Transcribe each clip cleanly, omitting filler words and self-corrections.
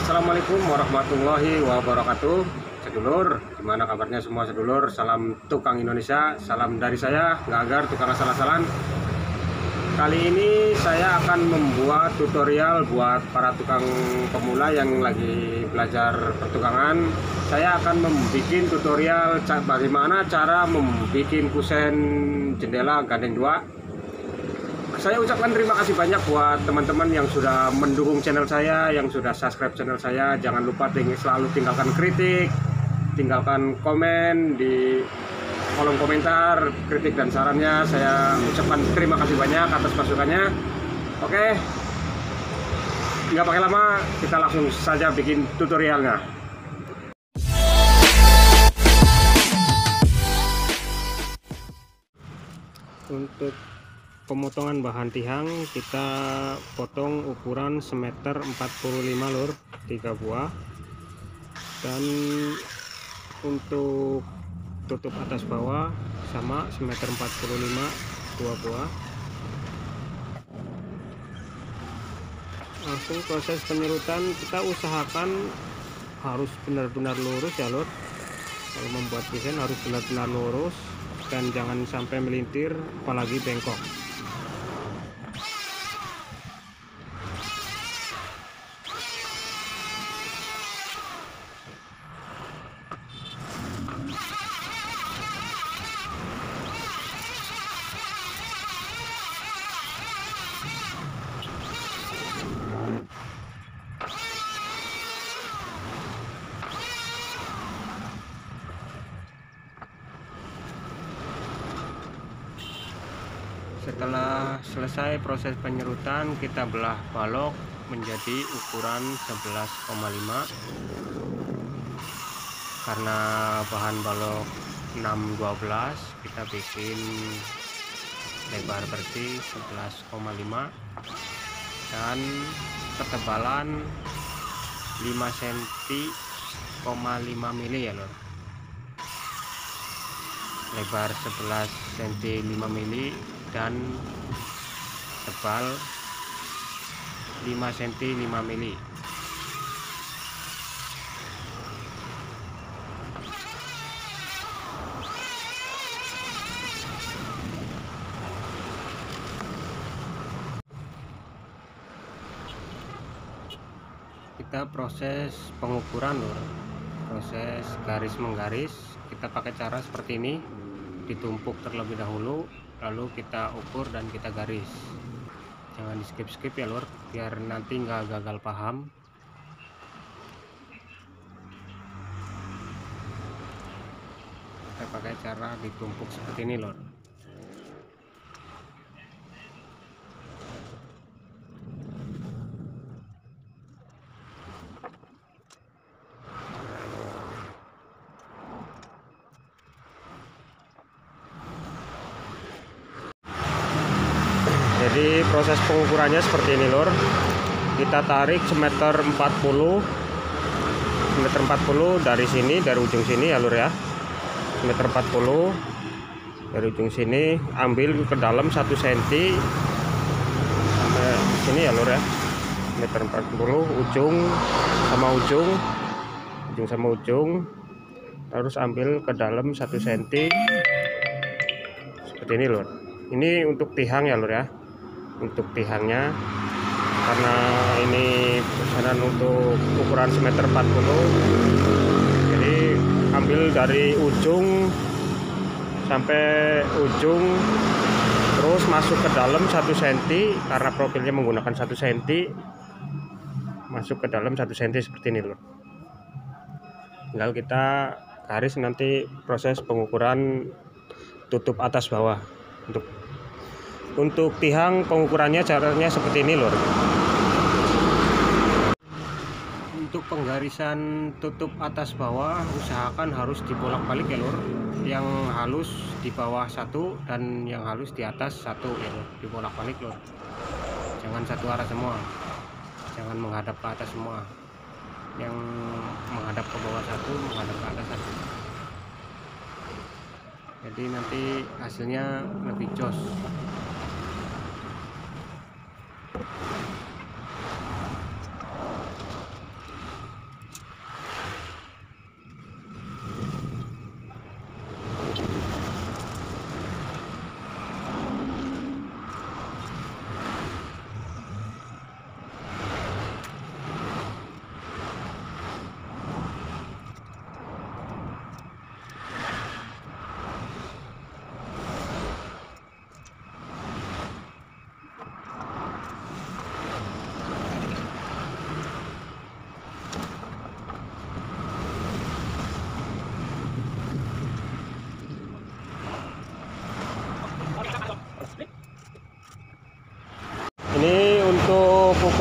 Assalamualaikum warahmatullahi wabarakatuh. Sedulur, gimana kabarnya semua sedulur? Salam tukang Indonesia, salam dari saya, Gagar tukang asal-asalan. Kali ini saya akan membuat tutorial buat para tukang pemula yang lagi belajar pertukangan. Saya akan membuat tutorial bagaimana cara membuat kusen jendela gandeng 2. Saya ucapkan terima kasih banyak buat teman-teman yang sudah mendukung channel saya, yang sudah subscribe channel saya. Jangan lupa selalu tinggalkan kritik, tinggalkan komen di kolom komentar, kritik dan sarannya. Saya ucapkan terima kasih banyak atas masukannya. Oke, nggak pakai lama, kita langsung saja bikin tutorialnya. Untuk pemotongan bahan tihang, kita potong ukuran semeter 45 lur, 3 buah. Dan untuk tutup atas bawah sama semeter 45, 2 buah. Langsung proses penyerutan, kita usahakan harus benar-benar lurus ya lur. Kalau membuat desain harus benar-benar lurus dan jangan sampai melintir apalagi bengkok. Setelah selesai proses penyerutan, kita belah balok menjadi ukuran 11,5. Karena bahan balok 612, kita bikin lebar bersih 11,5 dan ketebalan 5 cm,5 mili ya lor. Lebar 11 cm 5 mili dan tebal 5 cm 5 mili. Kita proses pengukuran lur, proses garis menggaris. Kita pakai cara seperti ini, ditumpuk terlebih dahulu, lalu kita ukur dan kita garis. Jangan di skip ya lur, biar nanti nggak gagal paham. Kita pakai cara ditumpuk seperti ini lur. Jadi proses pengukurannya seperti ini lur. Kita tarik semeter 40 dari sini, dari ujung sini ya lur ya. Semeter 40 dari ujung sini, ambil ke dalam 1 cm sampai sini ya lur ya. Meter 40 ujung sama ujung, ujung sama ujung, harus ambil ke dalam 1 cm seperti ini lur. Ini untuk tihang ya lur ya. Untuk tihangnya, karena ini pesanan untuk ukuran semeter 40, jadi ambil dari ujung sampai ujung, terus masuk ke dalam 1 cm, karena profilnya menggunakan 1 cm, masuk ke dalam 1 cm seperti ini lur. Tinggal kita garis nanti proses pengukuran tutup atas bawah. Untuk tihang pengukurannya caranya seperti ini lur. Untuk penggarisan tutup atas bawah usahakan harus dibolak-balik ya lur. Yang halus di bawah 1 dan yang halus di atas 1 ya lur. Dibolak-balik lur. Jangan satu arah semua. Jangan menghadap ke atas semua. Yang menghadap ke bawah 1, menghadap ke atas 1. Jadi nanti hasilnya lebih jos.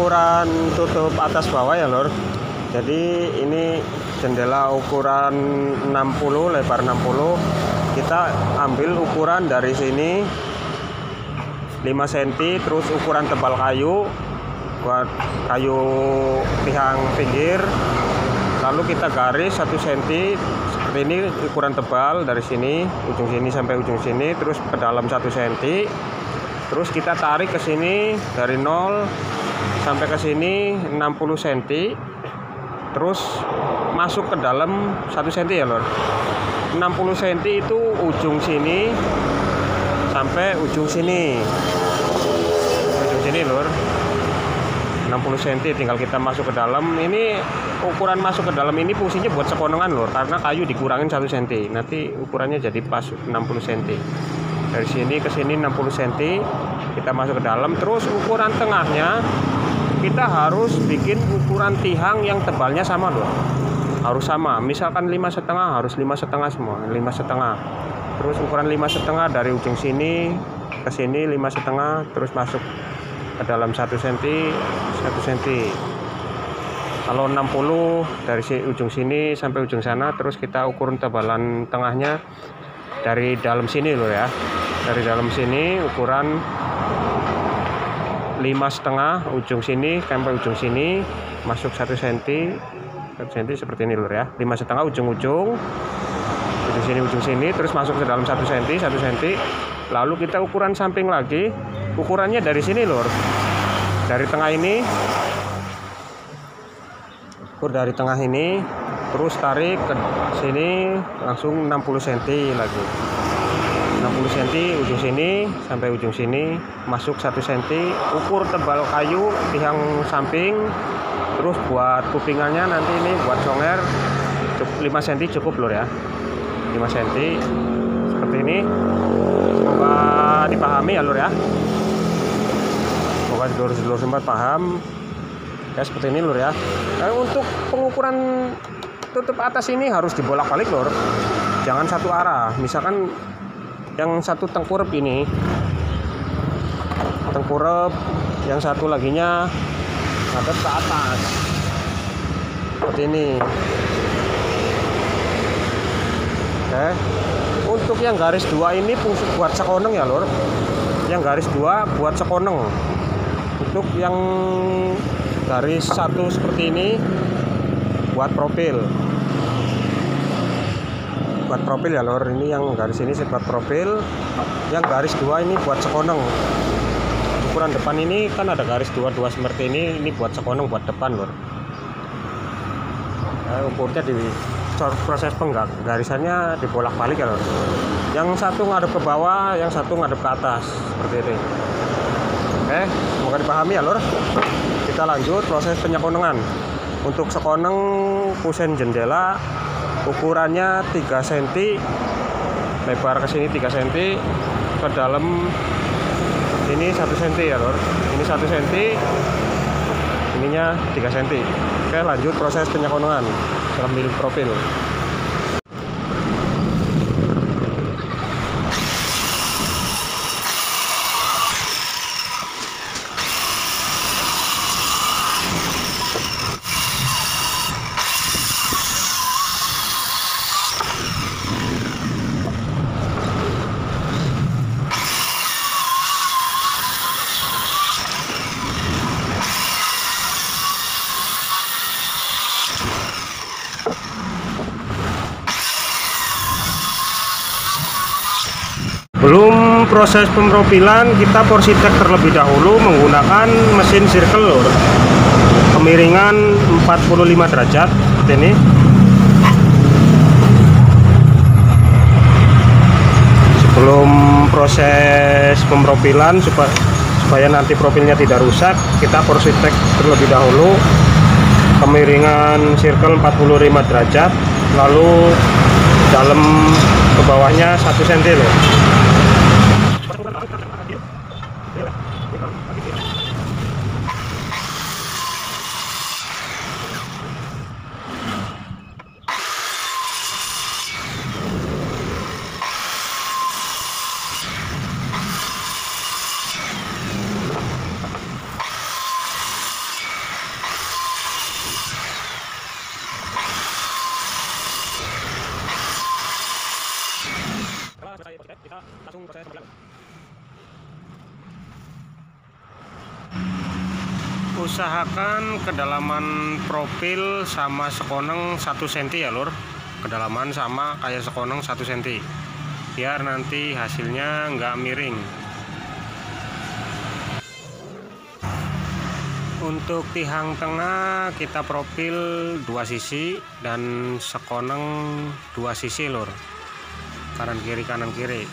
ukuran tutup atas bawah ya lor. Jadi ini jendela ukuran 60, lebar 60. Kita ambil ukuran dari sini 5 cm, terus ukuran tebal kayu buat kayu tiang pinggir, lalu kita garis 1 cm seperti ini, ukuran tebal dari sini ujung sini sampai ujung sini, terus ke dalam 1 cm, terus kita tarik ke sini dari 0 sampai ke sini 60 cm, terus masuk ke dalam 1 cm ya lor. 60 cm itu ujung sini sampai ujung sini lor. 60 cm tinggal kita masuk ke dalam. Ini ukuran masuk ke dalam ini fungsinya buat sekonongan lor, karena kayu dikurangin 1 cm, nanti ukurannya jadi pas 60 cm. Dari sini ke sini 60 cm kita masuk ke dalam. Terus ukuran tengahnya kita harus bikin ukuran tiang yang tebalnya sama lor, harus sama. Misalkan 5,5 harus 5,5 semua, 5,5. Terus ukuran 5,5 dari ujung sini ke sini 5,5, terus masuk ke dalam 1 cm 1 cm. Kalau 60 dari ujung sini sampai ujung sana, terus kita ukur tebalan tengahnya dari dalam sini loh ya. Dari dalam sini ukuran 5,5 ujung sini sampai ujung sini, masuk 1 cm 1 cm seperti ini lur ya. 5,5 ujung-ujung ujung sini, terus masuk ke dalam 1 cm 1 cm. Lalu kita ukuran samping lagi, ukurannya dari sini lur, dari tengah ini, ukur dari tengah ini, terus tarik ke sini langsung 60 cm lagi, 60 cm ujung sini sampai ujung sini, masuk 1 cm. Ukur tebal kayu tiang samping. Terus buat kupingannya nanti ini buat songer 5 cm cukup lur ya, 5 cm seperti ini. Semoga dipahami ya lur ya, semoga sedulur sempat paham ya, seperti ini lur ya. Nah, untuk pengukuran tutup atas ini harus dibolak-balik lur, jangan satu arah. Misalkan yang satu tengkurep ini, tengkurep, yang satu laginya ngadep ke atas seperti ini. Oke, untuk yang garis 2 ini fungsi buat sekoneng ya lor, yang garis 2 buat sekoneng. Untuk yang garis 1 seperti ini buat profil, buat profil ya lor. Ini yang garis ini buat profil, yang garis 2 ini buat sekoneng. Ukuran depan ini kan ada garis 2 seperti ini buat sekoneng, buat depan lor. Ukurnya di proses penggarisannya dibolak-balik ya lor. Yang satu ngadep ke bawah, yang satu ngadep ke atas seperti ini. Oke, semoga dipahami ya lor. Kita lanjut proses penyekonengan. Untuk sekoneng kusen jendela ukurannya 3 cm, lebar ke sini 3 cm, ke dalam ini 1 cm ya lor. Ini 1 cm, ininya 3 cm. Oke, lanjut proses penyekonengan dalam milik profil. Belum proses pemprofilan, kita porsi tek terlebih dahulu menggunakan mesin circle lor, kemiringan 45 derajat seperti ini. Sebelum proses pemprofilan supaya nanti profilnya tidak rusak, kita porsi tek terlebih dahulu kemiringan circle 45 derajat, lalu dalam ke bawahnya 1 cm loh. langsung proses pemilihan. Usahakan kedalaman profil sama sekoneng 1 cm ya lur, kedalaman sama kayak sekoneng 1 cm biar nanti hasilnya nggak miring. Untuk tihang tengah kita profil 2 sisi dan sekoneng 2 sisi lur, kanan kiri kanan kiri.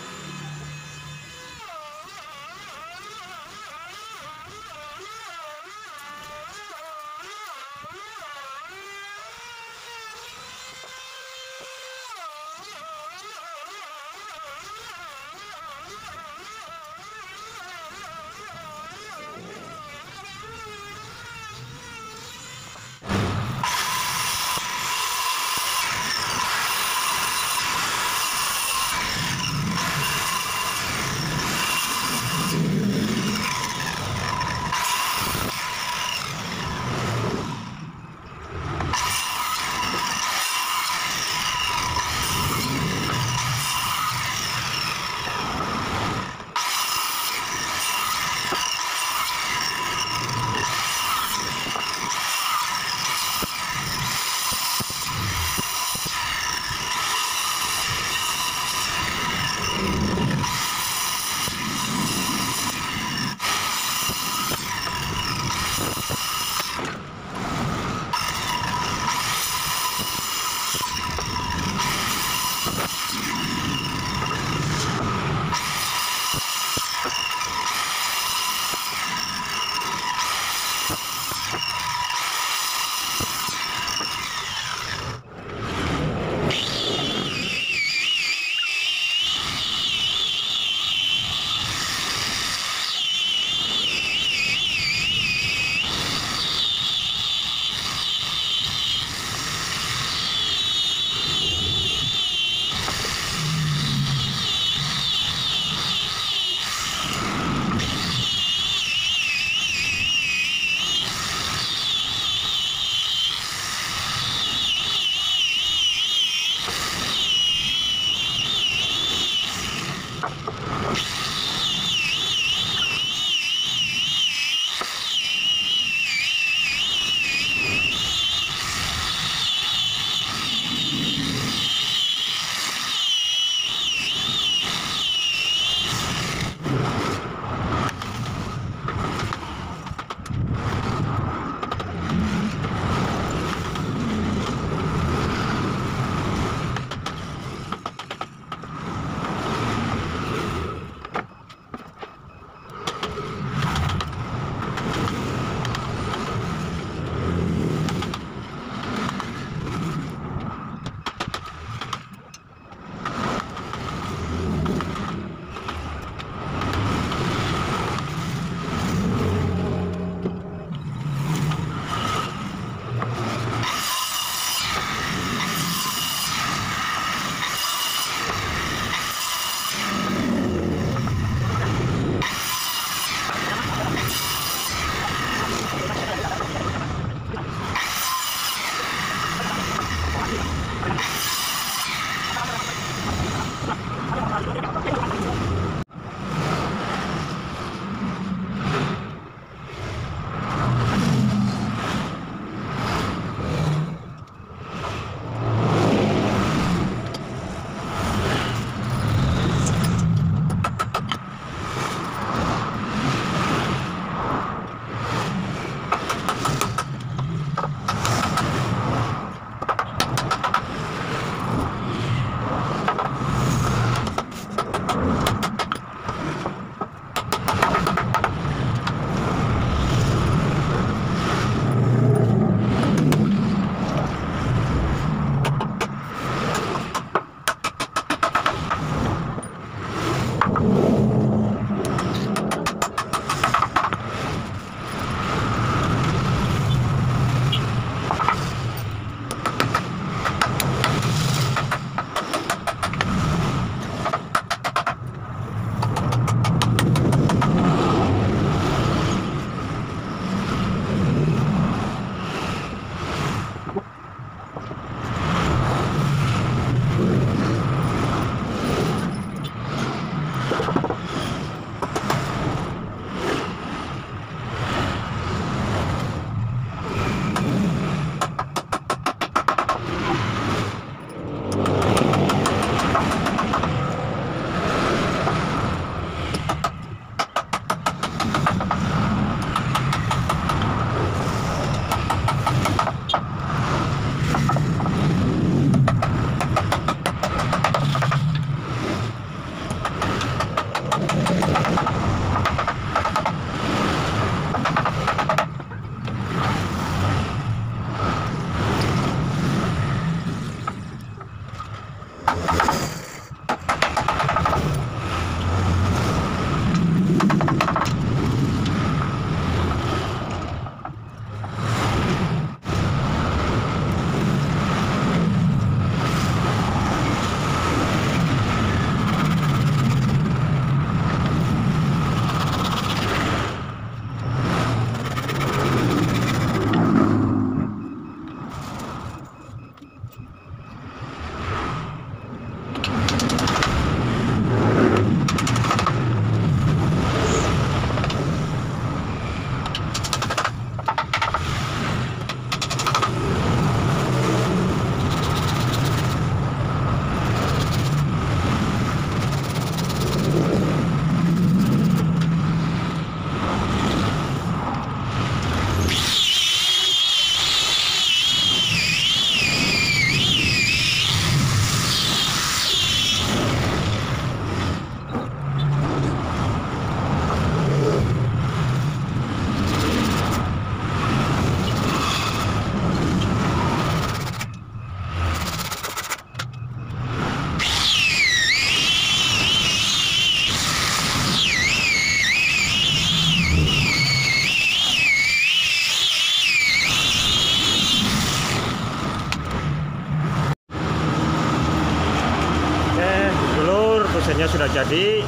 lusennya sudah jadi.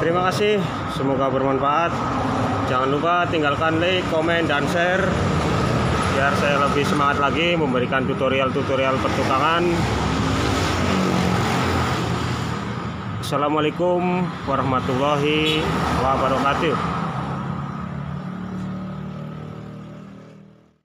Terima kasih, semoga bermanfaat. Jangan lupa tinggalkan like, komen, dan share biar saya lebih semangat lagi memberikan tutorial-tutorial pertukangan. Assalamualaikum warahmatullahi wabarakatuh.